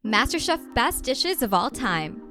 MasterChef Best Dishes of All Time.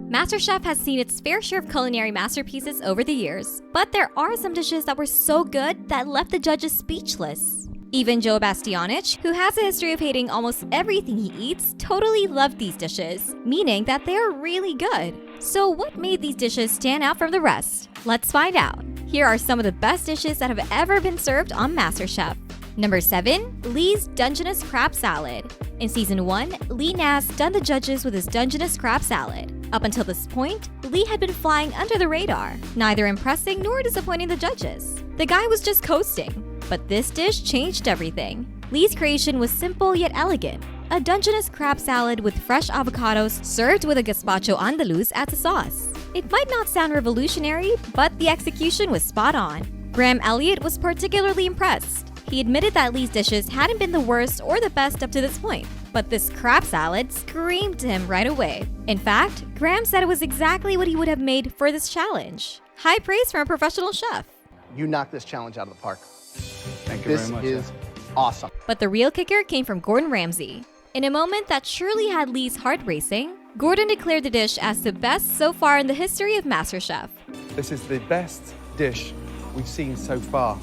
MasterChef has seen its fair share of culinary masterpieces over the years, but there are some dishes that were so good that left the judges speechless. Even Joe Bastianich, who has a history of hating almost everything he eats, totally loved these dishes, meaning that they are really good. So what made these dishes stand out from the rest? Let's find out. Here are some of the best dishes that have ever been served on MasterChef. Number 7. Lee's Dungeness Crab Salad. In Season 1, Lee Nass stunned the judges with his Dungeness Crab Salad. Up until this point, Lee had been flying under the radar, neither impressing nor disappointing the judges. The guy was just coasting. But this dish changed everything. Lee's creation was simple yet elegant. A Dungeness crab salad with fresh avocados served with a gazpacho andaluz as a sauce. It might not sound revolutionary, but the execution was spot on. Graham Elliott was particularly impressed. He admitted that Lee's dishes hadn't been the worst or the best up to this point, but this crab salad screamed to him right away. In fact, Graham said it was exactly what he would have made for this challenge. High praise from a professional chef. You knocked this challenge out of the park. Thank you very much. This is awesome. But the real kicker came from Gordon Ramsay. In a moment that surely had Lee's heart racing, Gordon declared the dish as the best so far in the history of MasterChef. This is the best dish we've seen so far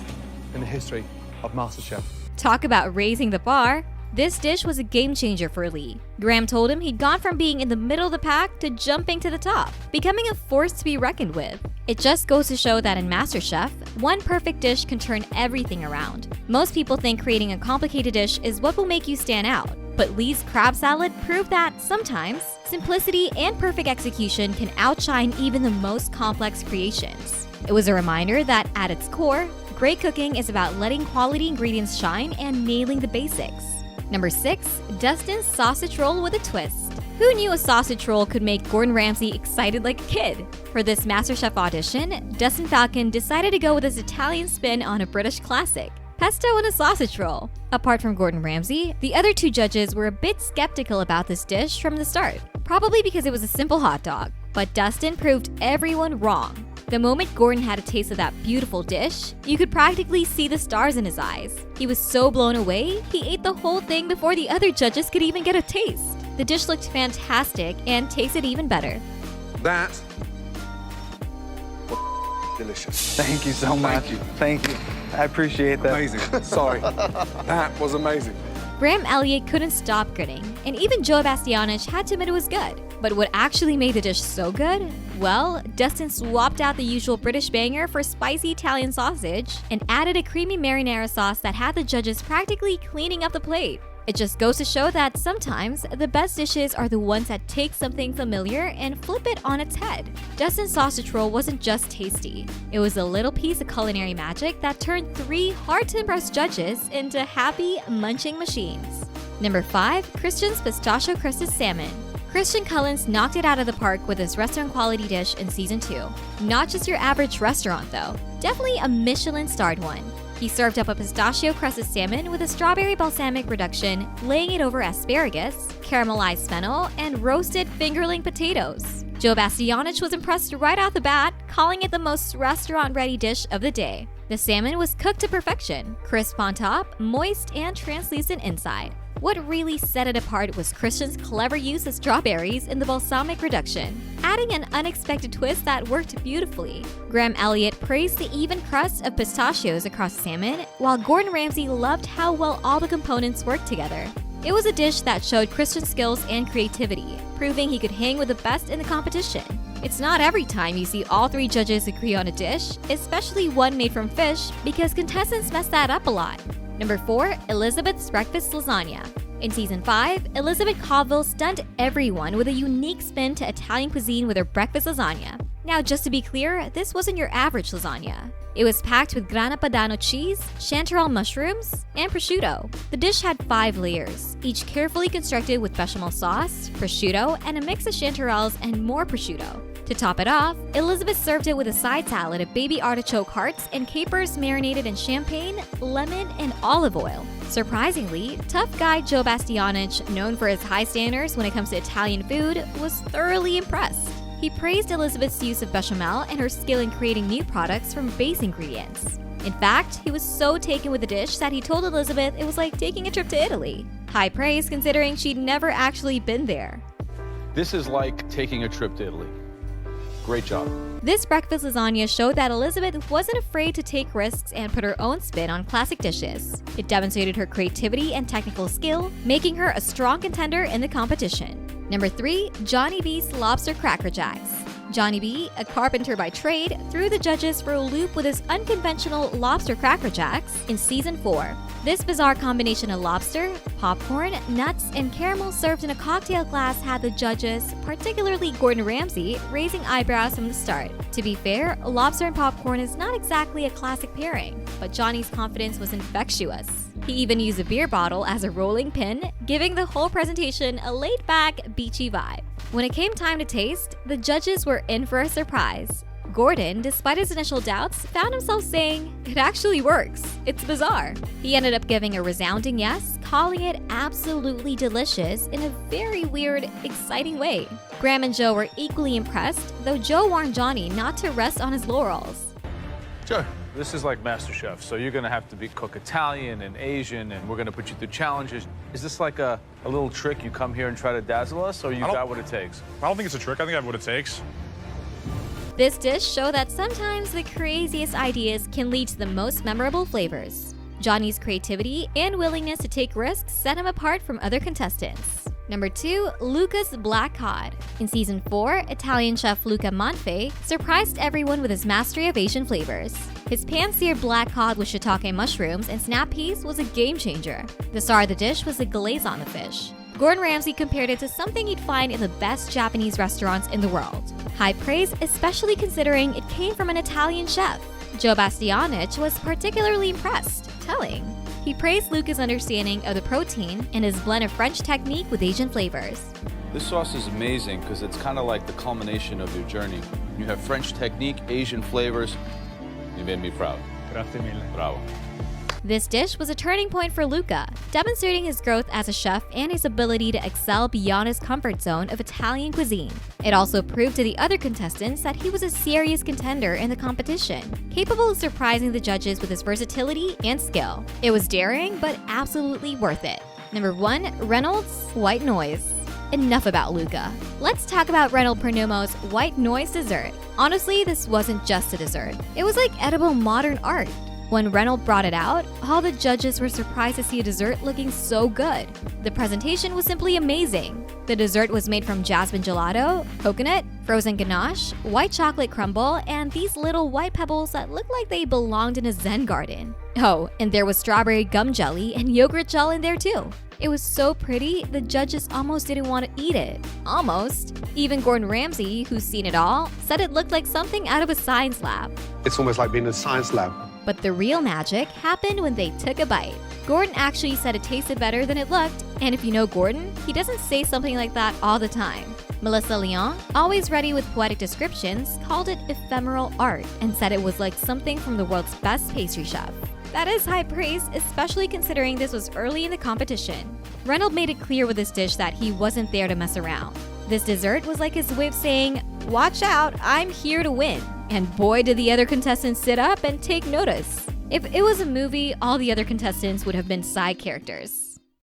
in the history of MasterChef. Talk about raising the bar. This dish was a game changer for Lee. Graham told him he'd gone from being in the middle of the pack to jumping to the top, becoming a force to be reckoned with. It just goes to show that in MasterChef, one perfect dish can turn everything around. Most people think creating a complicated dish is what will make you stand out, but Lee's crab salad proved that sometimes, simplicity and perfect execution can outshine even the most complex creations. It was a reminder that at its core, great cooking is about letting quality ingredients shine and nailing the basics. Number 6. Dustin's Sausage Roll with a Twist. Who knew a sausage roll could make Gordon Ramsay excited like a kid? For this MasterChef audition, Dustin Falcon decided to go with his Italian spin on a British classic, pesto in a sausage roll. Apart from Gordon Ramsay, the other two judges were a bit skeptical about this dish from the start, probably because it was a simple hot dog. But Dustin proved everyone wrong. The moment Gordon had a taste of that beautiful dish, you could practically see the stars in his eyes. He was so blown away, he ate the whole thing before the other judges could even get a taste. The dish looked fantastic and tasted even better. That delicious. Thank you so much. Thank you. Thank you. I appreciate that. Amazing. Sorry. That was amazing. Graham Elliott couldn't stop grinning, and even Joe Bastianich had to admit it was good. But what actually made the dish so good? Well, Dustin swapped out the usual British banger for spicy Italian sausage and added a creamy marinara sauce that had the judges practically cleaning up the plate. It just goes to show that sometimes the best dishes are the ones that take something familiar and flip it on its head. Dustin's sausage roll wasn't just tasty. It was a little piece of culinary magic that turned 3 hard-to-impress judges into happy, munching machines. Number 5. Christian's Pistachio Crusted Salmon. Christian Cullen's knocked it out of the park with his restaurant-quality dish in Season 2. Not just your average restaurant, though. Definitely a Michelin-starred one. He served up a pistachio-crusted salmon with a strawberry balsamic reduction, laying it over asparagus, caramelized fennel, and roasted fingerling potatoes. Joe Bastianich was impressed right off the bat, calling it the most restaurant-ready dish of the day. The salmon was cooked to perfection, crisp on top, moist and translucent inside. What really set it apart was Christian's clever use of strawberries in the balsamic reduction, adding an unexpected twist that worked beautifully. Graham Elliott praised the even crust of pistachios across the salmon, while Gordon Ramsay loved how well all the components worked together. It was a dish that showed Christian's skills and creativity, proving he could hang with the best in the competition. It's not every time you see all 3 judges agree on a dish, especially one made from fish, because contestants mess that up a lot. Number 4. Elizabeth's Breakfast Lasagna. In Season 5, Elizabeth Colville stunned everyone with a unique spin to Italian cuisine with her breakfast lasagna. Now, just to be clear, this wasn't your average lasagna. It was packed with grana padano cheese, chanterelle mushrooms, and prosciutto. The dish had 5 layers, each carefully constructed with bechamel sauce, prosciutto, and a mix of chanterelles and more prosciutto. To top it off, Elizabeth served it with a side salad of baby artichoke hearts and capers marinated in champagne, lemon, and olive oil. Surprisingly, tough guy Joe Bastianich, known for his high standards when it comes to Italian food, was thoroughly impressed. He praised Elizabeth's use of bechamel and her skill in creating new products from base ingredients. In fact, he was so taken with the dish that he told Elizabeth it was like taking a trip to Italy. High praise considering she'd never actually been there. This is like taking a trip to Italy. Great job. This breakfast lasagna showed that Elizabeth wasn't afraid to take risks and put her own spin on classic dishes. It demonstrated her creativity and technical skill, making her a strong contender in the competition. Number 3, Johnny B's Lobster Crackerjacks. Johnny B, a carpenter by trade, threw the judges for a loop with his unconventional lobster crackerjacks in season 4. This bizarre combination of lobster, popcorn, nuts, and caramel served in a cocktail glass had the judges, particularly Gordon Ramsay, raising eyebrows from the start. To be fair, lobster and popcorn is not exactly a classic pairing, but Johnny's confidence was infectious. He even used a beer bottle as a rolling pin, giving the whole presentation a laid-back, beachy vibe. When it came time to taste, the judges were in for a surprise. Gordon, despite his initial doubts, found himself saying, "It actually works. It's bizarre." He ended up giving a resounding yes, calling it absolutely delicious in a very weird, exciting way. Graham and Joe were equally impressed, though Joe warned Johnny not to rest on his laurels. Joe, this is like MasterChef, so you're gonna have to cook Italian and Asian, and we're gonna put you through challenges. Is this like a little trick you come here and try to dazzle us, or you got what it takes? I don't think it's a trick. I think I have what it takes. This dish showed that sometimes the craziest ideas can lead to the most memorable flavors. Johnny's creativity and willingness to take risks set him apart from other contestants. Number 2, Luca's Black Cod. In season 4, Italian chef Luca Monfe surprised everyone with his mastery of Asian flavors. His pan-seared black cod with shiitake mushrooms and snap peas was a game changer. The star of the dish was the glaze on the fish. Gordon Ramsay compared it to something you'd find in the best Japanese restaurants in the world. High praise, especially considering it came from an Italian chef. Joe Bastianich was particularly impressed, telling. He praised Luca's understanding of the protein and his blend of French technique with Asian flavors. This sauce is amazing because it's kind of like the culmination of your journey. You have French technique, Asian flavors. You made me proud. Grazie mille. Bravo. This dish was a turning point for Luca, demonstrating his growth as a chef and his ability to excel beyond his comfort zone of Italian cuisine. It also proved to the other contestants that he was a serious contender in the competition, capable of surprising the judges with his versatility and skill. It was daring, but absolutely worth it. Number 1, Reynold's White Noise. Enough about Luca. Let's talk about Reynold Pernumo's White Noise dessert. Honestly, this wasn't just a dessert. It was like edible modern art. When Reynold brought it out, all the judges were surprised to see a dessert looking so good. The presentation was simply amazing. The dessert was made from jasmine gelato, coconut, frozen ganache, white chocolate crumble, and these little white pebbles that looked like they belonged in a Zen garden. Oh, and there was strawberry gum jelly and yogurt gel in there too. It was so pretty, the judges almost didn't want to eat it. Almost. Even Gordon Ramsay, who's seen it all, said it looked like something out of a science lab. It's almost like being in a science lab. But the real magic happened when they took a bite. Gordon actually said it tasted better than it looked, and if you know Gordon, he doesn't say something like that all the time. Melissa Leon, always ready with poetic descriptions, called it ephemeral art and said it was like something from the world's best pastry chef. That is high praise, especially considering this was early in the competition. Reynold made it clear with this dish that he wasn't there to mess around. This dessert was like his way of saying, "Watch out, I'm here to win." And boy, did the other contestants sit up and take notice. If it was a movie, all the other contestants would have been side characters.